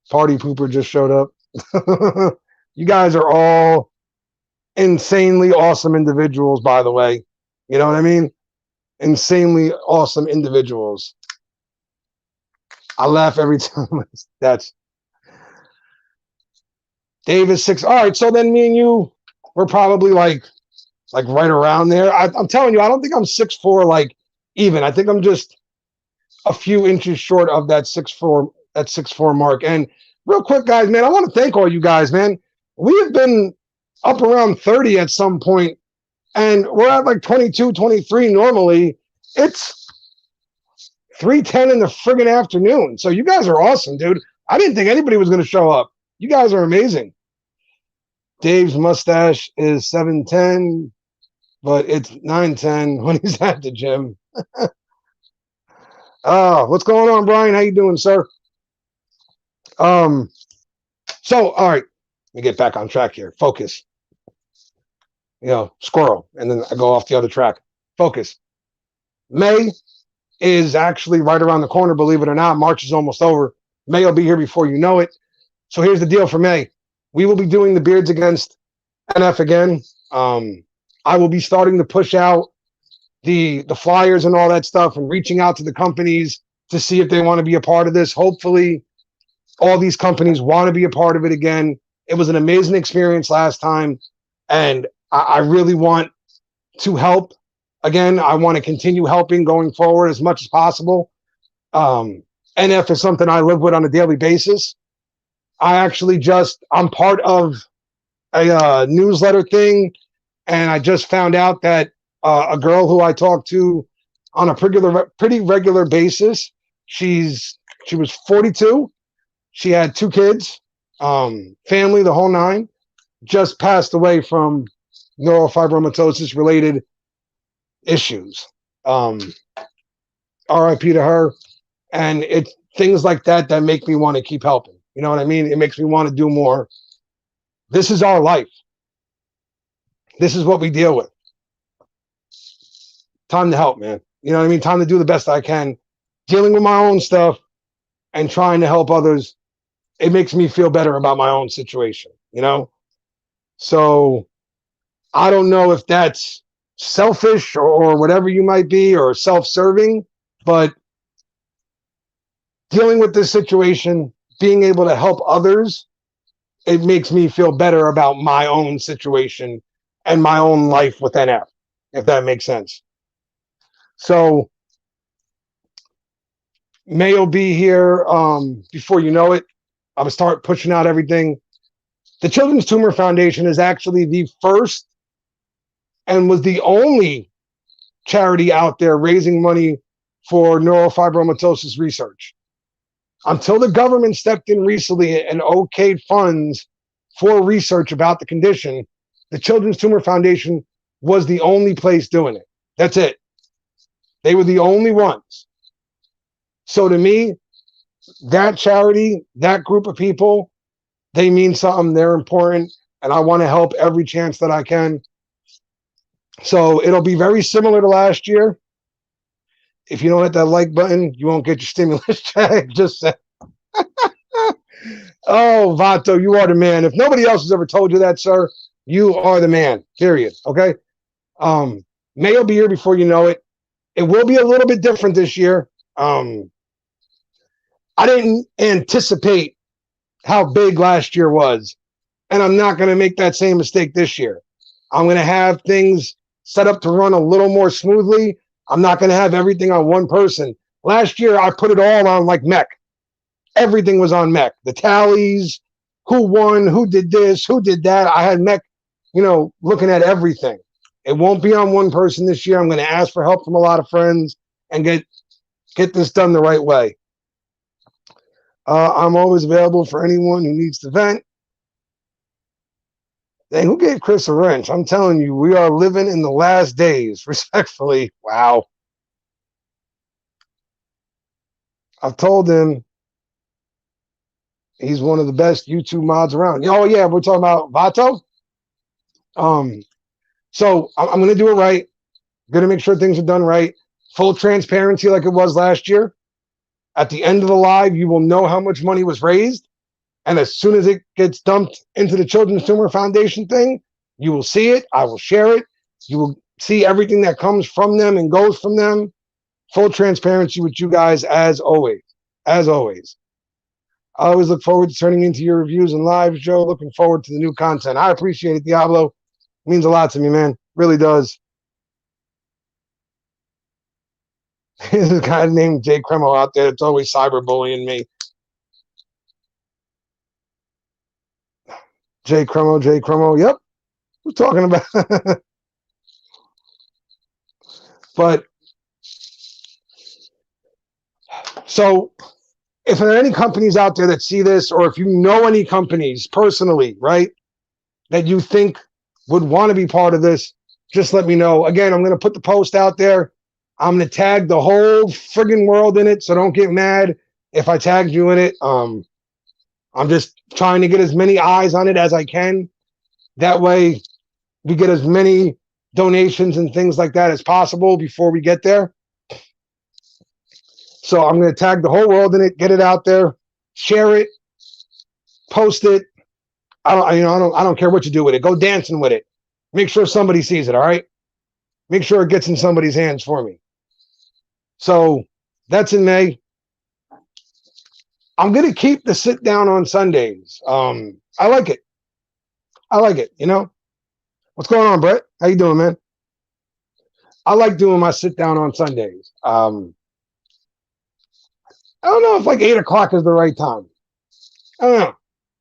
Party pooper just showed up. You guys are all insanely awesome individuals, by the way. You know what I mean? Insanely awesome individuals. I laugh every time. That's Dave is 6. All right, so then me and you, we're probably like right around there. I'm telling you, I don't think I'm 6'4", like even. I think I'm just a few inches short of that 6'4" mark. And real quick, guys, man, I want to thank all you guys, man. We have been up around 30 at some point, and we're at like 22, 23 normally. It's 3:10 in the friggin' afternoon. So you guys are awesome, dude. I didn't think anybody was going to show up. You guys are amazing. Dave's mustache is 7'10", but it's 9'10" when he's at the gym. What's going on, Brian? How you doing, sir? So, all right, let me get back on track here. Focus. Squirrel, and then I go off the other track. Focus. May is actually right around the corner, believe it or not. March is almost over. May will be here before you know it. So here's the deal for May. We will be doing the Beards Against NF again. I will be starting to push out the flyers and all that stuff and reaching out to the companies to see if they want to be a part of this. Hopefully, all these companies want to be a part of it again. It was an amazing experience last time, and I really want to help. Again, I want to continue helping going forward as much as possible. NF is something I live with on a daily basis. I'm part of a newsletter thing, and I just found out that a girl who I talk to on a pretty regular basis, she was 42. She had 2 kids, family, the whole nine, just passed away from neurofibromatosis related issues. RIP to her. And it's things like that make me want to keep helping. You know what I mean? It makes me want to do more. This is our life. This is what we deal with. Time to help, man. You know what I mean? Time to do the best I can. Dealing with my own stuff and trying to help others. It makes me feel better about my own situation, So I don't know if that's selfish or whatever you might be, or self-serving, but dealing with this situation, being able to help others, it makes me feel better about my own situation and my own life with NF, if that makes sense. So May will be here before you know it. I'm going to start pushing out everything. The Children's Tumor Foundation is actually the first and was the only charity out there raising money for neurofibromatosis research. Until the government stepped in recently and okayed funds for research about the condition, the Children's Tumor Foundation was the only place doing it. That's it. They were the only ones. So to me, that charity, that group of people, they mean something. They're important, and I want to help every chance that I can. So it'll be very similar to last year. If you don't hit that like button, you won't get your stimulus check. Just say, oh, Vato, you are the man. If nobody else has ever told you that, sir, you are the man, period. Okay? May will be here before you know it. It will be a little bit different this year. I didn't anticipate how big last year was, and I'm not going to make that same mistake this year. I'm going to have things set up to run a little more smoothly. I'm not going to have everything on one person. Last year, I put it all on like mech. Everything was on mech. The tallies, who won, who did this, who did that. I had mech, looking at everything. It won't be on one person this year. I'm going to ask for help from a lot of friends and get this done the right way. I'm always available for anyone who needs to vent. Dang, who gave Chris a wrench? I'm telling you, we are living in the last days. Respectfully, wow. I've told him he's one of the best YouTube mods around. Oh, yeah, we're talking about Vato? So I'm going to do it right. I'm going to make sure things are done right. Full transparency like it was last year. At the end of the live, you will know how much money was raised. And as soon as it gets dumped into the Children's Tumor Foundation thing, you will see it. I will share it. You will see everything that comes from them and goes from them. Full transparency with you guys as always. As always. I always look forward to turning into your reviews and lives, Joe. Looking forward to the new content. I appreciate it, Diablo. It means a lot to me, man. Really does. There's a guy named Jay Cremo out there that's always cyberbullying me. Jay Cremo. Yep. We're talking about. But so if there are any companies out there that see this, or if you know any companies personally, right, that you think would want to be part of this, just let me know. Again, I'm going to put the post out there. I'm going to tag the whole friggin' world in it, so don't get mad if I tagged you in it. I'm just trying to get as many eyes on it as I can. That way, we get as many donations and things like that as possible before we get there. So I'm going to tag the whole world in it, get it out there, share it, post it. I don't care what you do with it. Go dancing with it. Make sure somebody sees it. All right. Make sure it gets in somebody's hands for me. So that's in May. I'm going to keep the sit down on Sundays. I like it. You know, what's going on, Brett? How you doing, man? I like doing my sit down on Sundays. I don't know if like 8 o'clock is the right time. I don't know.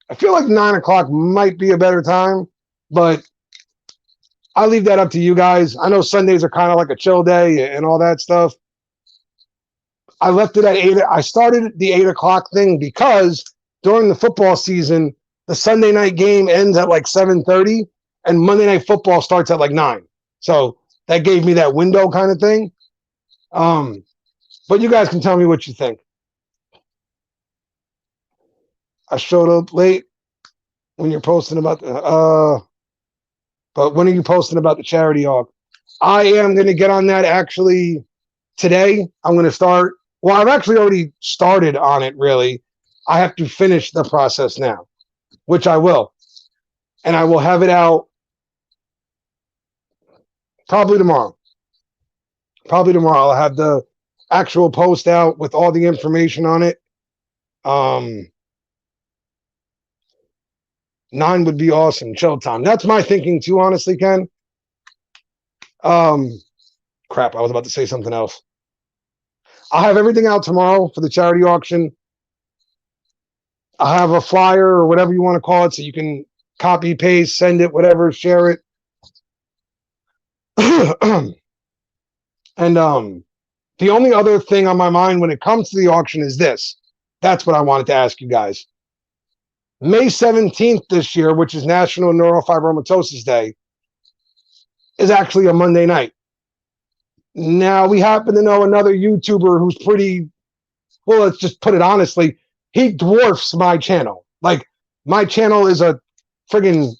I feel like 9 o'clock might be a better time, but I'll leave that up to you guys. I know Sundays are kind of like a chill day and all that stuff. I left it at 8. I started the 8 o'clock thing because during the football season, the Sunday night game ends at like 7:30 and Monday Night Football starts at like 9. So that gave me that window kind of thing. But you guys can tell me what you think. I showed up late when you're posting about but when are you posting about the charity walk? I am going to get on that actually today. I'm going to start. Well, I've actually already started on it, really. I have to finish the process now, which I will. And I will have it out probably tomorrow. I'll have the actual post out with all the information on it. 9 would be awesome. Chill time. That's my thinking too, honestly, Ken. Crap, I was about to say something else. I'll have everything out tomorrow for the charity auction. I'll have a flyer or whatever you want to call it, so you can copy, paste, send it, whatever, share it. And the only other thing on my mind when it comes to the auction is this. That's what I wanted to ask you guys. May 17th this year, which is National Neurofibromatosis Day, is actually a Monday night. Now, we happen to know another YouTuber who's pretty, well, let's just put it honestly, he dwarfs my channel. Like, my channel is a friggin'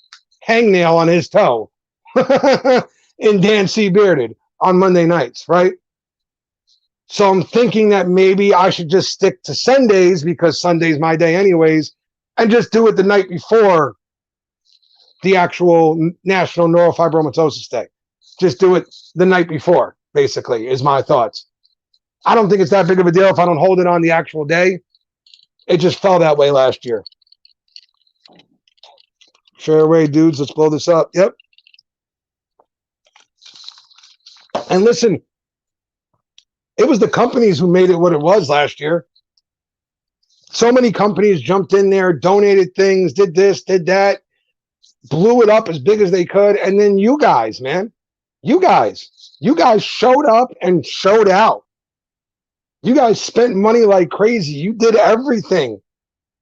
hangnail on his toe in Dan C. Bearded on Monday nights, right? So I'm thinking that maybe I should just stick to Sundays because Sunday's my day anyways, and just do it the night before the actual National Neurofibromatosis Day. Just do it the night before, basically, is my thoughts. I don't think it's that big of a deal if I don't hold it on the actual day. It just fell that way last year. Share away, dudes. Let's blow this up. Yep. And listen, it was the companies who made it what it was last year. So many companies jumped in there, donated things, did this, did that, blew it up as big as they could. And then you guys, man, you guys showed up and showed out. You guys spent money like crazy. You did everything.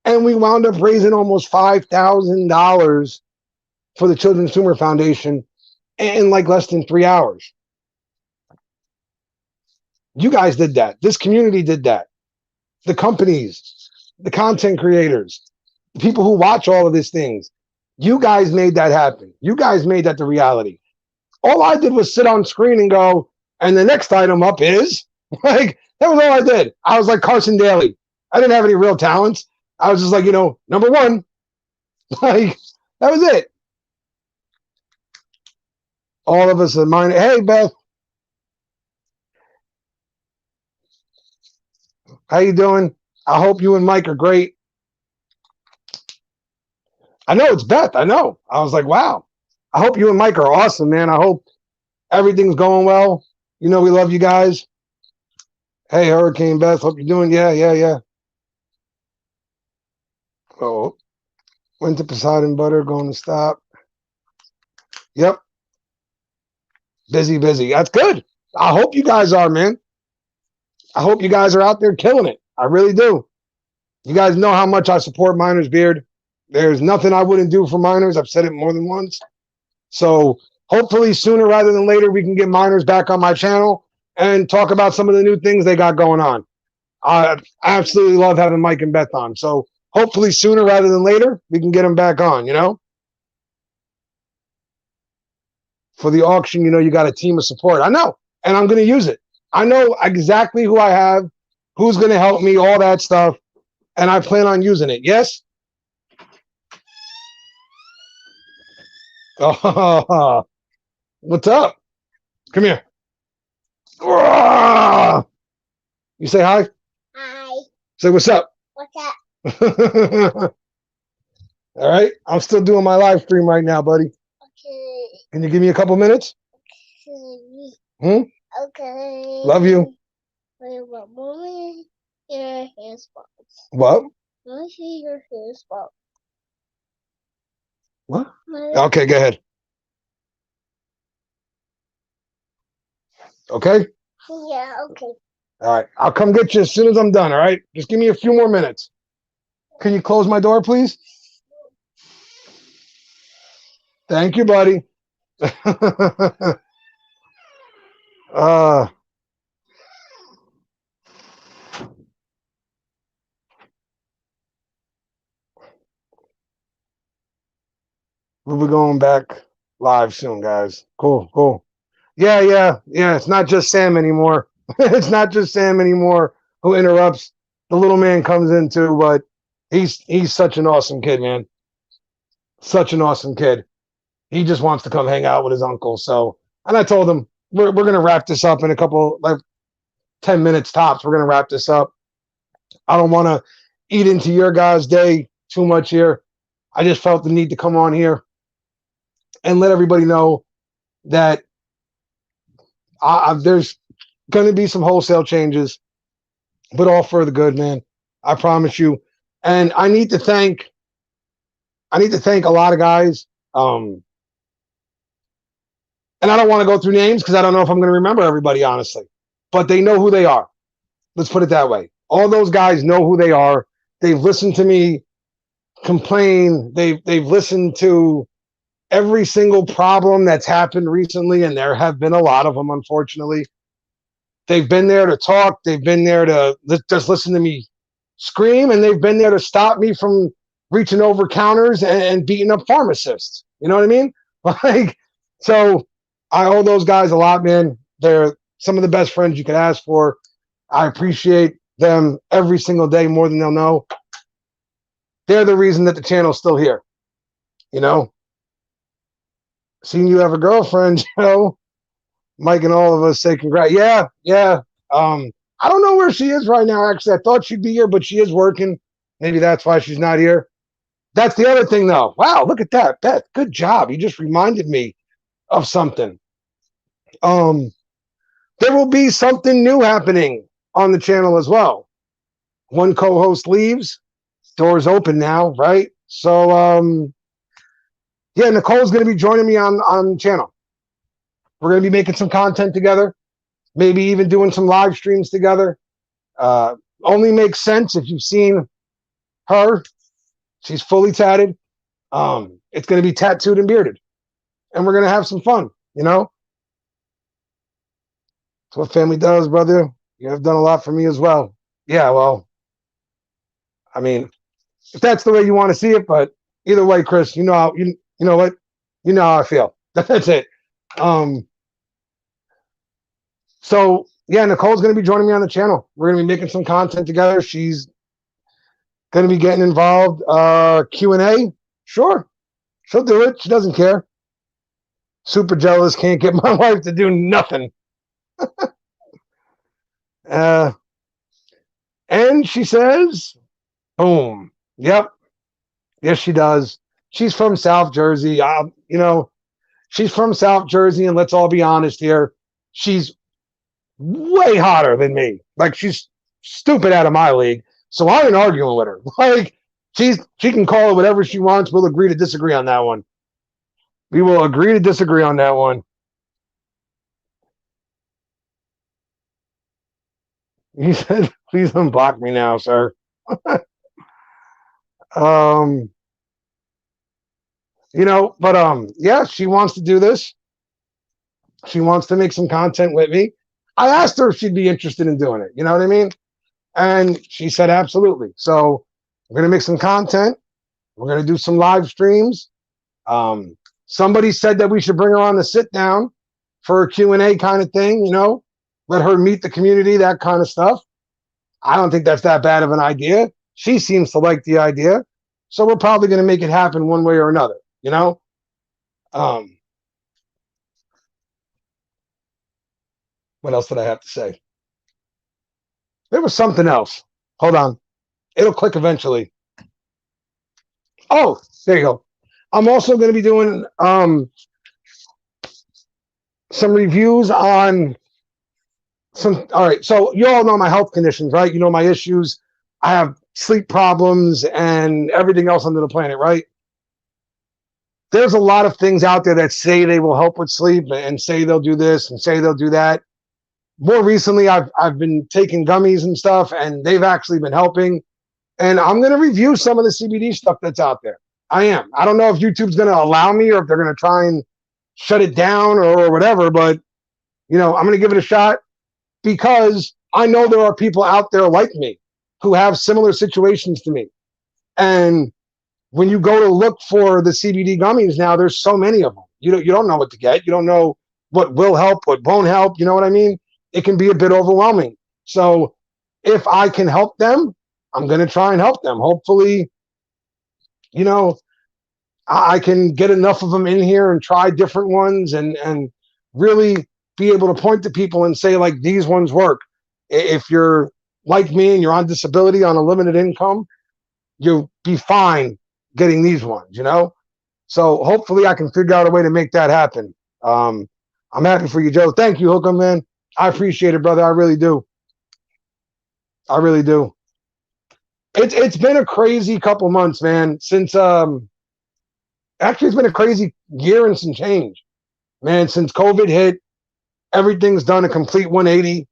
And we wound up raising almost $5,000 for the Children's Tumor Foundation in like less than 3 hours. You guys did that. This community did that. The companies, the content creators, the people who watch all of these things. You guys made that happen. You guys made that the reality. All I did was sit on screen and go, and the next item up is, like, that was all I did. I was like Carson Daly. I didn't have any real talents. I was just like, number one. Like, that was it. All of us are mine. Hey, Beth. How you doing? I hope you and Mike are great. I know it's Beth. I know. I was like, wow. I hope you and Mike are awesome, man. I hope everything's going well. We love you guys. Hey, Hurricane Beth, hope you're doing. Yeah. Oh, went to Poseidon Butter, going to stop. Yep, busy. That's good. I hope you guys are, man. I hope you guys are out there killing it. I really do. You guys know how much I support Miners Beard. There's nothing I wouldn't do for Miners. I've said it more than once. So hopefully sooner rather than later, we can get Miners back on my channel and talk about some of the new things they got going on. I absolutely love having Mike and Beth on. So hopefully sooner rather than later, we can get them back on, For the auction, you got a team of support. I know, and I'm going to use it. I know exactly who I have, who's going to help me, all that stuff, and I plan on using it. Yes? Oh, what's up? Come here. You say hi? Hi. Say what's up. What's up? All right. I'm still doing my live stream right now, buddy. Okay. Can you give me a couple minutes? Okay. Okay. Love you. Wait, what? Mommy, your hair spots. What? Let me see your hair spot. What? Okay, go ahead. Okay? Yeah, okay. All right. I'll come get you as soon as I'm done, all right? Just give me a few more minutes. Can you close my door, please? Thank you, buddy. We'll be going back live soon, guys. Cool. Yeah. It's not just Sam anymore. It's not just Sam anymore who interrupts. The little man comes in too, but he's such an awesome kid, man. Such an awesome kid. He just wants to come hang out with his uncle. So, and I told him we're gonna wrap this up in a couple, like 10 minutes tops. We're gonna wrap this up. I don't want to eat into your guys' day too much here. I just felt the need to come on here and let everybody know that there's going to be some wholesale changes, but all for the good, man. I promise you. And I need to thank a lot of guys. And I don't want to go through names because I don't know if I'm going to remember everybody, honestly. But they know who they are. Let's put it that way. All those guys know who they are. They've listened to me complain. They've listened to every single problem that's happened recently, and there have been a lot of them, unfortunately. They've been there to talk. They've been there to just listen to me scream, and they've been there to stop me from reaching over counters and beating up pharmacists. You know what I mean? Like, so I owe those guys a lot, man. They're some of the best friends you could ask for. I appreciate them every single day more than they'll know. They're the reason that the channel's still here. Seeing you have a girlfriend, Joe. Mike and all of us say congrats. Yeah. I don't know where she is right now, actually. I thought she'd be here, but she is working. Maybe that's why she's not here. That's the other thing, though. Wow, look at that. Beth, good job. You just reminded me of something. There will be something new happening on the channel as well. One co-host leaves. Doors open now, right? So, yeah, Nicole's going to be joining me on the channel. We're going to be making some content together, maybe even doing some live streams together. Only makes sense if you've seen her. She's fully tatted. It's going to be tattooed and bearded. And we're going to have some fun, That's what family does, brother. You have done a lot for me as well. Yeah, well, I mean, if that's the way you want to see it, but either way, Chris, you know what? You know how I feel. That's it. So yeah, Nicole's going to be joining me on the channel. We're going to be making some content together. She's going to be getting involved. Q&A, sure, she'll do it. She doesn't care. Super jealous. Can't get my wife to do nothing. And she says, boom. Yep. Yes, she does. She's from South Jersey. She's from South Jersey, and let's all be honest here. She's way hotter than me. Like she's stupid out of my league. So I ain't arguing with her. Like she can call it whatever she wants. We'll agree to disagree on that one. We will agree to disagree on that one. He said, please unblock me now, sir. um, yeah, she wants to do this. She wants to make some content with me. I asked her if she'd be interested in doing it. You know what I mean? And she said absolutely. So we're gonna make some content. We're gonna do some live streams. Somebody said that we should bring her on the sit down for a Q&A kind of thing, let her meet the community, that kind of stuff. I don't think that's that bad of an idea. She seems to like the idea. So we're probably going to make it happen one way or another. What else did I have to say? There was something else. Hold on. It'll click eventually. Oh, there you go. I'm also going to be doing some reviews on all right. So you all know my health conditions, right? You know my issues. I have sleep problems and everything else under the planet, right? There's a lot of things out there that say they will help with sleep and say they'll do this and say they'll do that. More recently, I've been taking gummies and stuff, and they've actually been helping. And I'm going to review some of the CBD stuff that's out there. I am. I don't know if YouTube's going to allow me or if they're going to try and shut it down or whatever, but I'm going to give it a shot because I know there are people out there like me who have similar situations to me. And when you go to look for the CBD gummies now, there's so many of them. You don't know what to get. You don't know what will help, what won't help. You know what I mean? It can be a bit overwhelming. So if I can help them, I'm going to try and help them. Hopefully, I can get enough of them in here and try different ones and really be able to point to people and say, like, these ones work. If you're like me and you're on disability on a limited income, you'll be fine getting these ones. So hopefully I can figure out a way to make that happen. I'm happy for you, Joe. Thank you, Hookem, man. I appreciate it, brother. I really do. I really do. It's been a crazy couple months, man. Since actually it's been a crazy year and some change, man. Since COVID hit, everything's done a complete 180.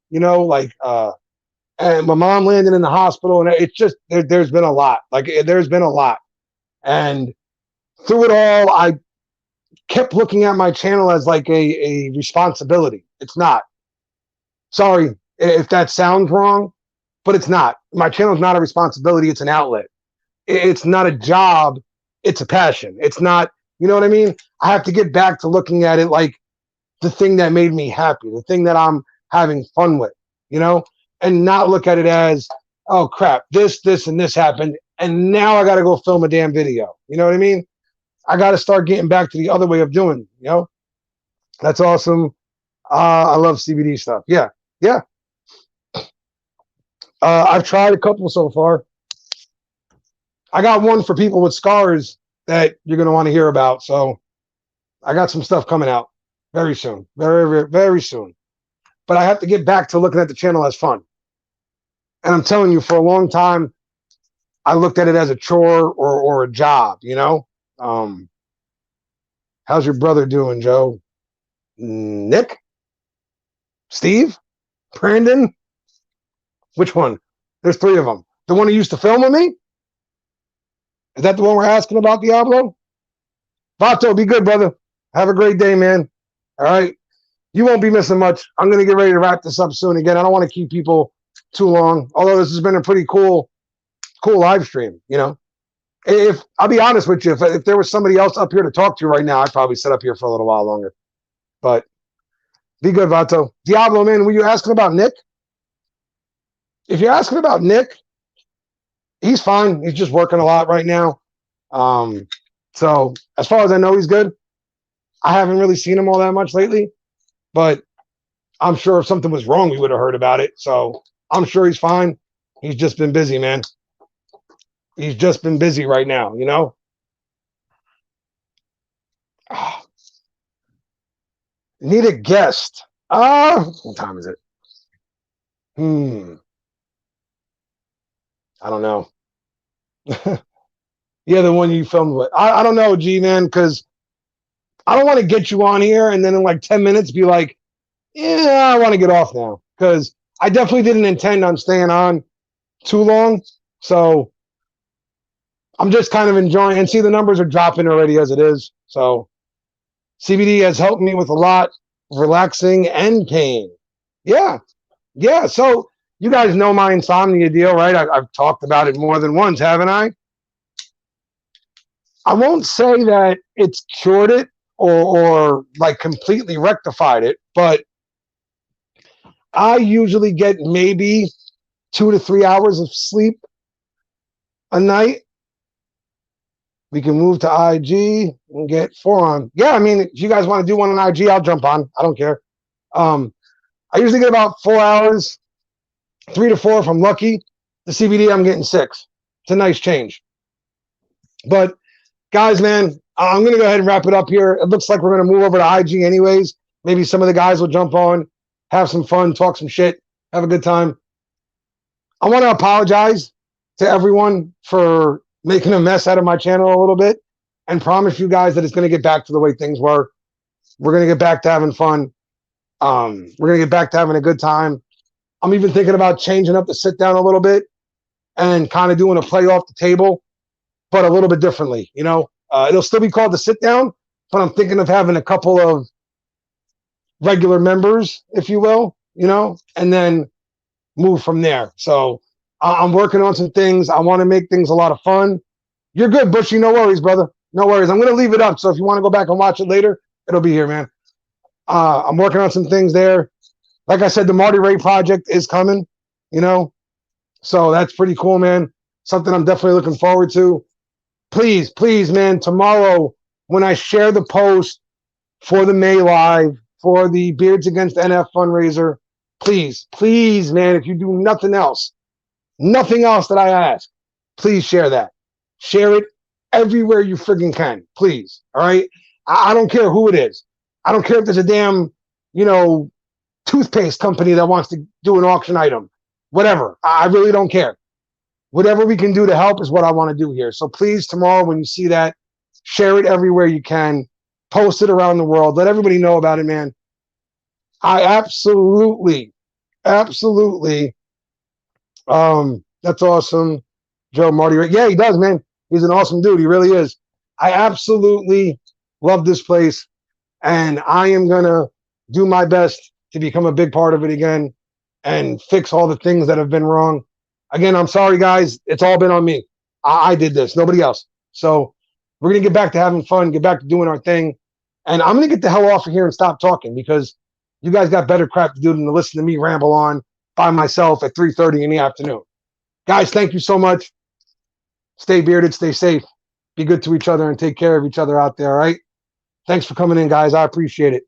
And my mom landed in the hospital, and it's just there's been a lot. Like there's been a lot, and through it all, I kept looking at my channel as like a responsibility. It's not. Sorry if that sounds wrong, but it's not. My channel is not a responsibility. It's an outlet. It's not a job. It's a passion. It's not, you know what I mean? I have to get back to looking at it like the thing that made me happy, the thing that I'm having fun with, and not look at it as, oh crap, this, and this happened. And now I got to go film a damn video. You know what I mean? I got to start getting back to the other way of doing, That's awesome. I love CBD stuff. Yeah. Yeah. I've tried a couple so far. I got one for people with scars that you're going to want to hear about. So I got some stuff coming out very soon. Very, very, very soon. But I have to get back to looking at the channel as fun. And I'm telling you, for a long time, I looked at it as a chore or a job, How's your brother doing, Joe? Nick? Steve? Brandon? Which one? There's three of them. The one who used to film with me? Is that the one we're asking about, Diablo? Vato, be good, brother. Have a great day, man. All right. You won't be missing much. I'm going to get ready to wrap this up soon. Again, I don't want to keep people too long, although this has been a pretty cool live stream, If I'll be honest with you, if there was somebody else up here to talk to right now, I'd probably sit up here for a little while longer. But be good, Vato. Diablo, man, were you asking about Nick? If you're asking about Nick, he's fine. He's just working a lot right now. So as far as I know, he's good. I haven't really seen him all that much lately, but I'm sure if something was wrong, we would have heard about it. So I'm sure he's fine. He's just been busy, man. He's just been busy right now, Need a guest. What time is it? I don't know. Yeah, the one you filmed with. I don't know, G man, because I don't want to get you on here and then in like 10 minutes be like, yeah, I want to get off now. Because I definitely didn't intend on staying on too long. So I'm just kind of enjoying, and see, the numbers are dropping already as it is. So CBD has helped me with a lot of relaxing and pain. Yeah, yeah. So you guys know my insomnia deal, right? I've talked about it more than once, haven't I? I won't say that it's cured it or like completely rectified it, but I usually get maybe 2 to 3 hours of sleep a night. We can move to IG and get 4 on. Yeah, I mean, if you guys want to do one on IG, I'll jump on. I don't care. I usually get about 4 hours, 3 to 4 if I'm lucky. The CBD, I'm getting 6. It's a nice change. But guys, man, I'm going to go ahead and wrap it up here. It looks like we're going to move over to IG anyways. Maybe some of the guys will jump on, have some fun, talk some shit, have a good time. I want to apologize to everyone for making a mess out of my channel a little bit and promise you guys that it's going to get back to the way things were. We're going to get back to having fun. We're going to get back to having a good time. I'm even thinking about changing up the sit down a little bit and kind of doing a play off the table, but a little bit differently. You know, it'll still be called the sit down, but I'm thinking of having a couple of regular members, if you will, you know, and then move from there. So I'm working on some things. I want to make things a lot of fun. You're good, Bushy. No worries, brother. No worries. I'm going to leave it up. So if you want to go back and watch it later, it'll be here, man. I'm working on some things there. Like I said, the Marty Ray project is coming, you know, so that's pretty cool, man. Something I'm definitely looking forward to. Please, please, man, tomorrow when I share the post for the May Live, for the Beards Against NF fundraiser, please, please, man, if you do nothing else that I ask, please share that. Share it everywhere you friggin' can, please, all right? I don't care who it is. I don't care if there's a damn, you know, toothpaste company that wants to do an auction item, whatever. I really don't care. Whatever we can do to help is what I want to do here. So please, tomorrow when you see that, share it everywhere you can, post it around the world, let everybody know about it, man. I absolutely, absolutely, that's awesome. Joe Marty, yeah, he does, man. He's an awesome dude. He really is. I absolutely love this place, and I am gonna do my best to become a big part of it again and fix all the things that have been wrong. Again, I'm sorry, guys. It's all been on me. I did this, nobody else. So we're going to get back to having fun, get back to doing our thing. And I'm going to get the hell off of here and stop talking because you guys got better crap to do than to listen to me ramble on by myself at 3:30 in the afternoon. Guys, thank you so much. Stay bearded, stay safe. Be good to each other and take care of each other out there, all right? Thanks for coming in, guys. I appreciate it.